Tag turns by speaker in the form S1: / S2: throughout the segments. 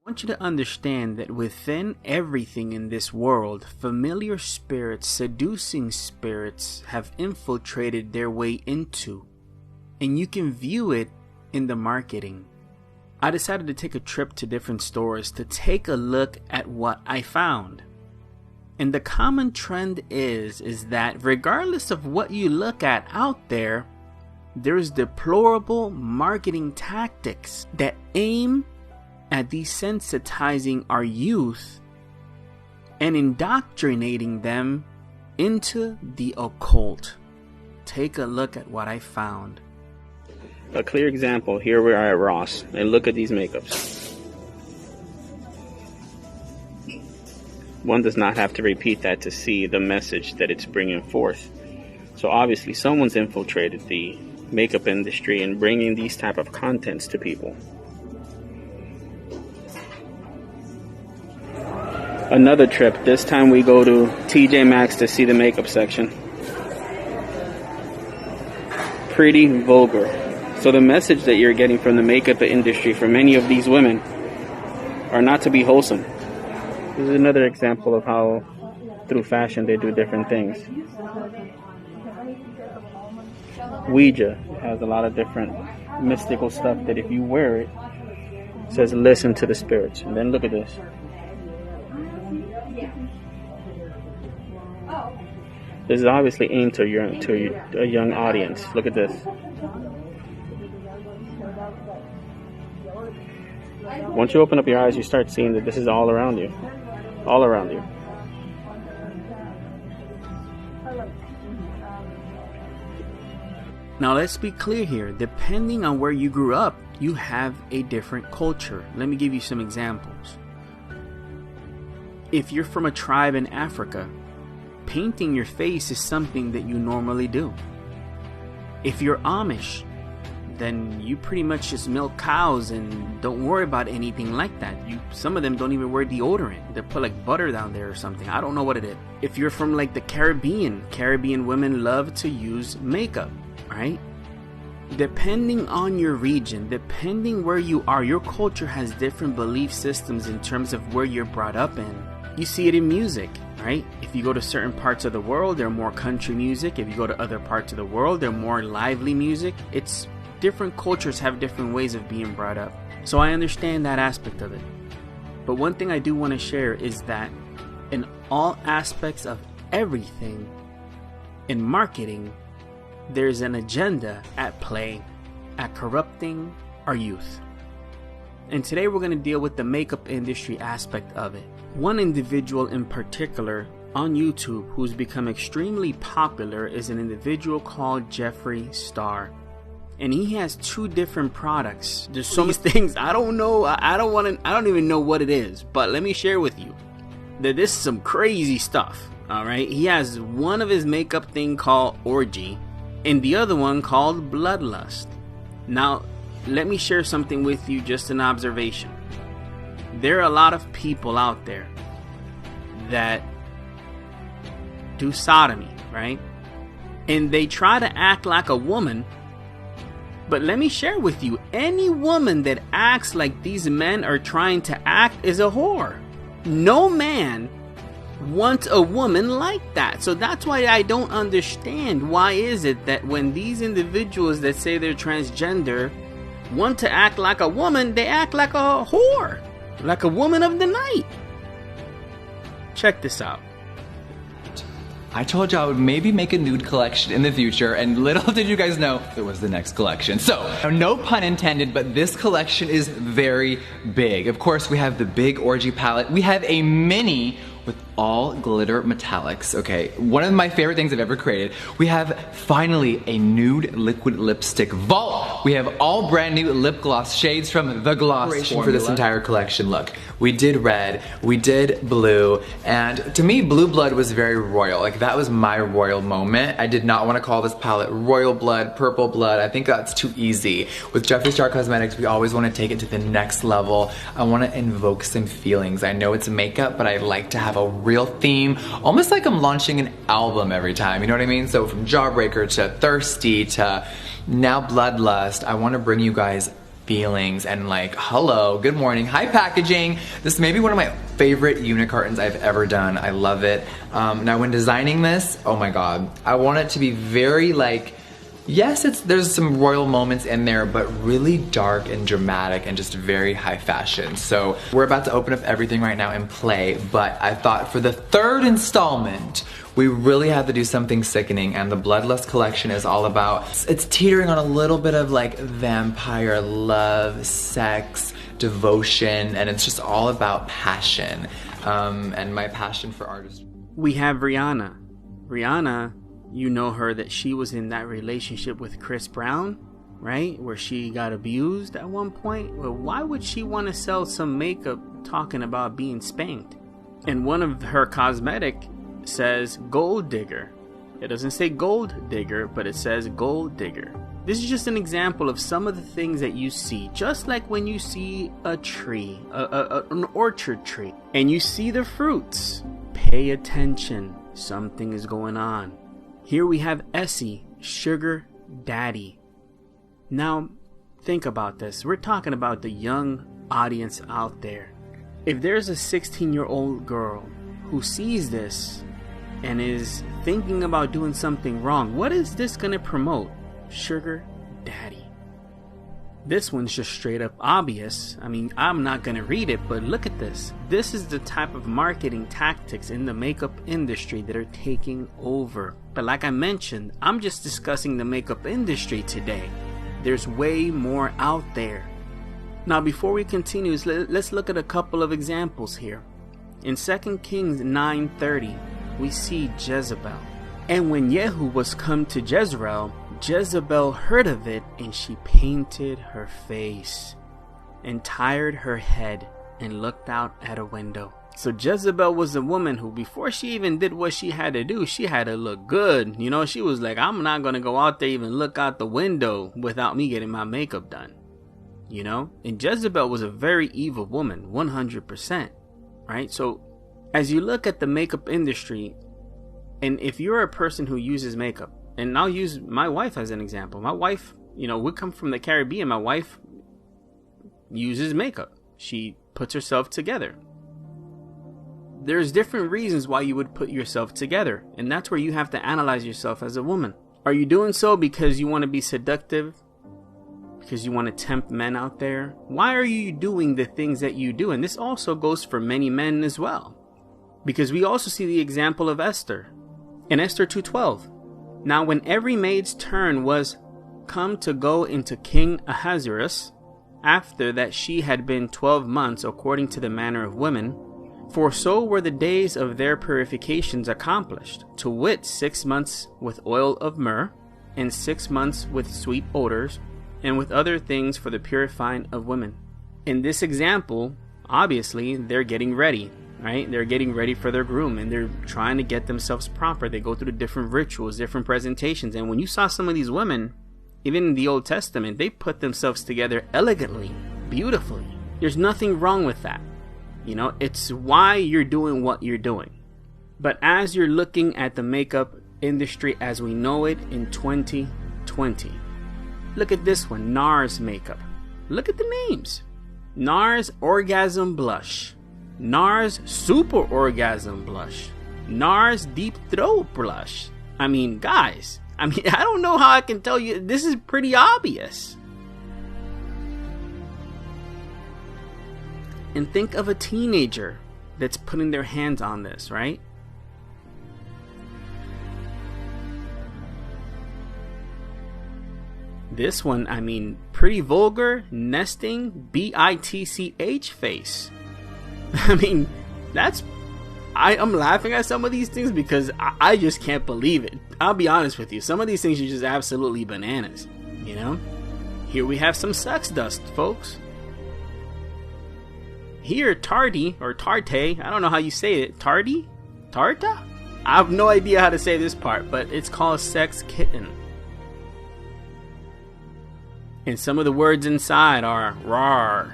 S1: want you to understand that within everything in this world, familiar spirits, seducing spirits have infiltrated their way into, and you can view it in the marketing. I decided to take a trip to different stores to take a look at what I found. And the common trend is that regardless of what you look at out there, there's deplorable marketing tactics that aim at desensitizing our youth and indoctrinating them into the occult. Take a look at what I found.
S2: A clear example, here we are at Ross, and look at these makeups. One does not have to repeat that to see the message that it's bringing forth. So obviously someone's infiltrated the makeup industry and bringing these type of contents to people. Another trip, this time we go to TJ Maxx to see the makeup section. Pretty vulgar. So the message that you're getting from the makeup industry for many of these women are not to be wholesome. This is another example of how through fashion they do different things. Ouija has a lot of different mystical stuff that if you wear it, it says listen to the spirits. And then look at this. This is obviously aimed to a young audience. Look at this. Once you open up your eyes, you start seeing that this is all around you. All around you.
S1: Now let's be clear here. Depending on where you grew up, you have a different culture. Let me give you some examples. If you're from a tribe in Africa, painting your face is something that you normally do. If you're Amish, then you pretty much just milk cows and don't worry about anything like that. Some of them don't even wear deodorant. They put like butter down there or something. I don't know what it is. If you're from like the Caribbean women love to use makeup, right? Depending on your region, depending where you are, your culture has different belief systems in terms of where you're brought up in. You see it in music, right? If you go to certain parts of the world, they're more country music. If you go to other parts of the world, they're more lively music. It's different cultures have different ways of being brought up. So I understand that aspect of it. But one thing I do want to share is that in all aspects of everything in marketing, there's an agenda at play at corrupting our youth. And today we're going to deal with the makeup industry aspect of it. One individual in particular on YouTube who's become extremely popular is an individual called Jeffree Star. And he has two different products. There's so many things I don't know. I don't even know what it is. But let me share with you that this is some crazy stuff. All right. He has one of his makeup thing called Orgy and the other one called Bloodlust. Now, let me share something with you, just an observation. There are a lot of people out there that do sodomy, right? And they try to act like a woman. But let me share with you, any woman that acts like these men are trying to act is a whore. No man wants a woman like that. So that's why I don't understand why is it that when these individuals that say they're transgender want to act like a woman, they act like a whore, like a woman of the night. Check this out.
S3: I told you I would maybe make a nude collection in the future, and little did you guys know it was the next collection. So, no pun intended, but this collection is very big. Of course, we have the big Orgy palette. We have a mini with all glitter metallics, okay? One of my favorite things I've ever created. We have finally a nude liquid lipstick vault. We have all brand new lip gloss shades from The Gloss formula for this entire collection. Look, we did red, we did blue, and to me, Blue Blood was very royal. Like, that was my royal moment. I did not want to call this palette Royal Blood, Purple Blood. I think that's too easy. With Jeffree Star Cosmetics, we always want to take it to the next level. I want to invoke some feelings. I know it's makeup, but I like to have a real theme, almost like I'm launching an album every time, you know what I mean? So from Jawbreaker to Thirsty to now Bloodlust, I want to bring you guys feelings and like, hello, good morning, hi packaging. This may be one of my favorite unit cartons I've ever done. I love it. Now when designing this, oh my God, I want it to be very like, yes, there's some royal moments in there, but really dark and dramatic and just very high fashion. So we're about to open up everything right now and play, but I thought for the third installment, we really have to do something sickening, and the Bloodlust collection is all about, it's teetering on a little bit of like vampire love, sex, devotion, and it's just all about passion, and my passion for artistry.
S1: We have Rihanna. Rihanna, you know her that she was in that relationship with Chris Brown, right? Where she got abused at one point. Well, why would she want to sell some makeup talking about being spanked? And one of her cosmetic says gold digger. It doesn't say gold digger, but it says gold digger. This is just an example of some of the things that you see, just like when you see a tree, an orchard tree, and you see the fruits. Pay attention, something is going on. Here we have Essie, sugar daddy. Now, think about this. We're talking about the young audience out there. If there's a 16-year-old girl who sees this and is thinking about doing something wrong, what is this going to promote? Sugar daddy. This one's just straight up obvious. I mean, I'm not going to read it, but look at this. This is the type of marketing tactics in the makeup industry that are taking over. But like I mentioned, I'm just discussing the makeup industry today. There's way more out there. Now, before we continue, let's look at a couple of examples here. In 2 Kings 9:30, we see Jezebel. And when Jehu was come to Jezreel, Jezebel heard of it, and she painted her face and tired her head and looked out at a window. So Jezebel was a woman who, before she even did what she had to do, she had to look good. You know, she was like, I'm not going to go out there even look out the window without me getting my makeup done. You know, and Jezebel was a very evil woman, 100%. Right? So as you look at the makeup industry, and if you're a person who uses makeup, and I'll use my wife as an example. My wife, you know, we come from the Caribbean. My wife uses makeup. She puts herself together. There's different reasons why you would put yourself together. And that's where you have to analyze yourself as a woman. Are you doing so because you want to be seductive? Because you want to tempt men out there? Why are you doing the things that you do? And this also goes for many men as well. Because we also see the example of Esther. In Esther 2:12. Now when every maid's turn was come to go into King Ahasuerus, after that she had been 12 months according to the manner of women, for so were the days of their purifications accomplished, to wit 6 months with oil of myrrh, and 6 months with sweet odors, and with other things for the purifying of women. In this example, obviously they're getting ready. Right? They're getting ready for their groom, and they're trying to get themselves proper. They go through the different rituals, different presentations. And when you saw some of these women, even in the Old Testament, they put themselves together elegantly, beautifully. There's nothing wrong with that. You know, it's why you're doing what you're doing. But as you're looking at the makeup industry as we know it in 2020, look at this one, NARS makeup. Look at the names. NARS Orgasm Blush. NARS Super Orgasm Blush. NARS Deep Throat Blush. I mean, guys, I don't know how I can tell you. This is pretty obvious. And think of a teenager that's putting their hands on this, right? This one, I mean, pretty vulgar, nesting, BITCH face. I mean, I'm laughing at some of these things because I just can't believe it. I'll be honest with you. Some of these things are just absolutely bananas, you know? Here we have some sex dust, folks. Here, Tardy, or Tarte, I don't know how you say it. Tardy? Tarta? I have no idea how to say this part, but it's called Sex Kitten. And some of the words inside are rawr,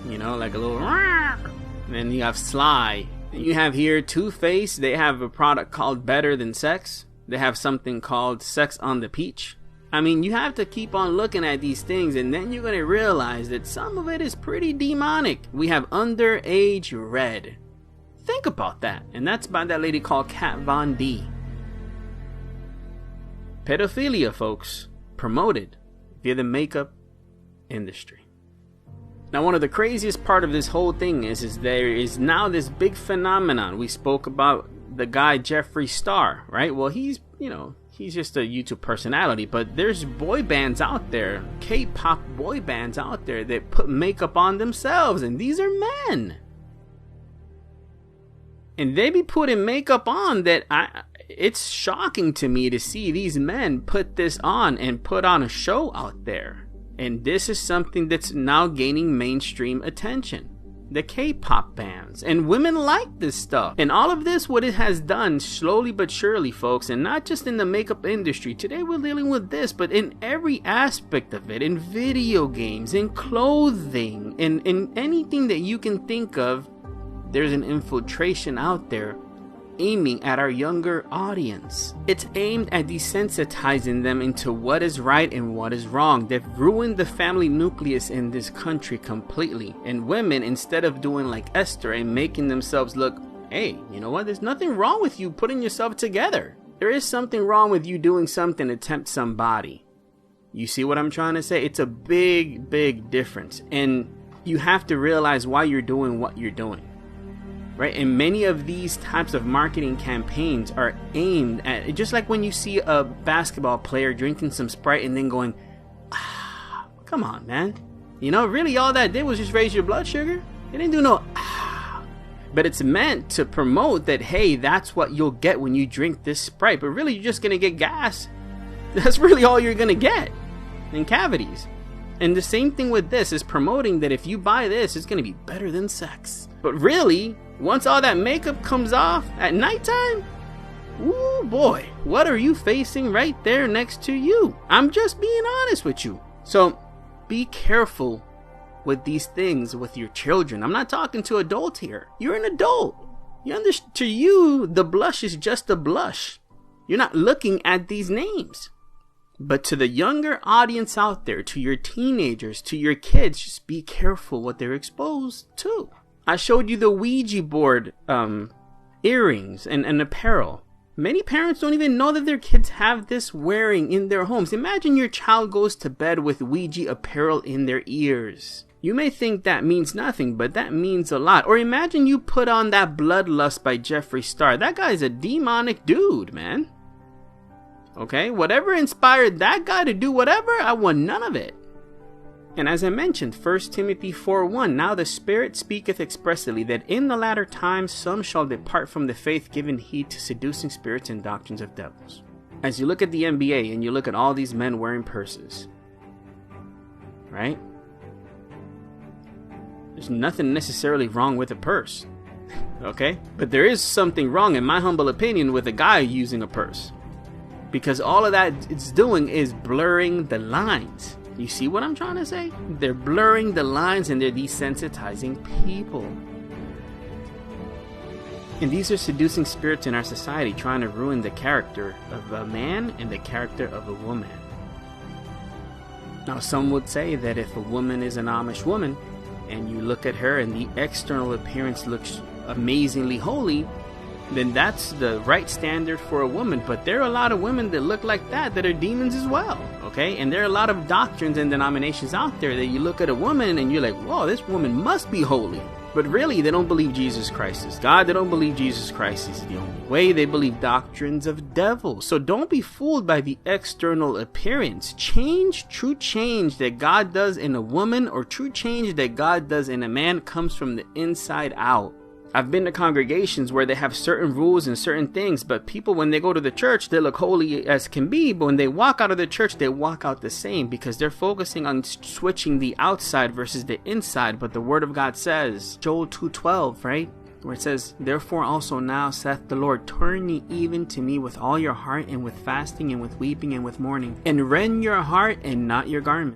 S1: you know, like a little rawr. And then you have Sly. And you have here Too Faced. They have a product called Better Than Sex. They have something called Sex on the Peach. I mean, you have to keep on looking at these things, and then you're going to realize that some of it is pretty demonic. We have Underage Red. Think about that. And that's by that lady called Kat Von D. Pedophilia, folks, promoted via the makeup industry. Now, one of the craziest part of this whole thing is there is now this big phenomenon. We spoke about the guy Jeffree Star, right? Well, he's just a YouTube personality, but there's boy bands out there, K-pop boy bands out there that put makeup on themselves, and these are men. And they be putting makeup on that it's shocking to me to see these men put this on and put on a show out there. And this is something that's now gaining mainstream attention. The K-pop bands, and women like this stuff. And all of this, what it has done slowly but surely, folks, and not just in the makeup industry. Today we're dealing with this, but in every aspect of it, in video games, in clothing, in anything that you can think of, there's an infiltration out there aiming at our younger audience. It's aimed at desensitizing them into what is right and what is wrong. They've ruined the family nucleus in this country completely. And women, instead of doing like Esther and making themselves look, hey, you know what? There's nothing wrong with you putting yourself together. There is something wrong with you doing something to tempt somebody. You see what I'm trying to say? It's a big, big difference. And you have to realize why you're doing what you're doing. Right? And many of these types of marketing campaigns are aimed at, just like when you see a basketball player drinking some Sprite and then going, come on, man. You know, really all that did was just raise your blood sugar. It didn't do no, But it's meant to promote that, hey, that's what you'll get when you drink this Sprite. But really, you're just going to get gas. That's really all you're going to get in cavities. And the same thing with this is promoting that if you buy this, it's going to be better than sex. But really, once all that makeup comes off at nighttime, ooh boy, what are you facing right there next to you? I'm just being honest with you. So be careful with these things with your children. I'm not talking to adults here. You're an adult. To you, the blush is just a blush. You're not looking at these names. But to the younger audience out there, to your teenagers, to your kids, just be careful what they're exposed to. I showed you the Ouija board earrings and apparel. Many parents don't even know that their kids have this wearing in their homes. Imagine your child goes to bed with Ouija apparel in their ears. You may think that means nothing, but that means a lot. Or imagine you put on that Bloodlust by Jeffree Star. That guy's a demonic dude, man. Okay, whatever inspired that guy to do whatever, I want none of it. And as I mentioned, 1 Timothy 4:1, now the Spirit speaketh expressly that in the latter times some shall depart from the faith, giving heed to seducing spirits and doctrines of devils. As you look at the NBA and you look at all these men wearing purses, right? There's nothing necessarily wrong with a purse, okay? But there is something wrong, in my humble opinion, with a guy using a purse. Because all of that it's doing is blurring the lines. You see what I'm trying to say? They're blurring the lines and they're desensitizing people. And these are seducing spirits in our society trying to ruin the character of a man and the character of a woman. Now, some would say that if a woman is an Amish woman and you look at her and the external appearance looks amazingly holy, then that's the right standard for a woman. But there are a lot of women that look like that are demons as well, okay? And there are a lot of doctrines and denominations out there that you look at a woman and you're like, whoa, this woman must be holy. But really, they don't believe Jesus Christ is God. They don't believe Jesus Christ is the only way. They believe doctrines of devils. So don't be fooled by the external appearance. True change that God does in a woman, or true change that God does in a man, comes from the inside out. I've been to congregations where they have certain rules and certain things, but people, when they go to the church, they look holy as can be, but when they walk out of the church, they walk out the same, because they're focusing on switching the outside versus the inside. But the Word of God says, Joel 2:12, right? Where it says, therefore also now saith the Lord, turn ye even to me with all your heart, and with fasting, and with weeping, and with mourning, and rend your heart and not your garment.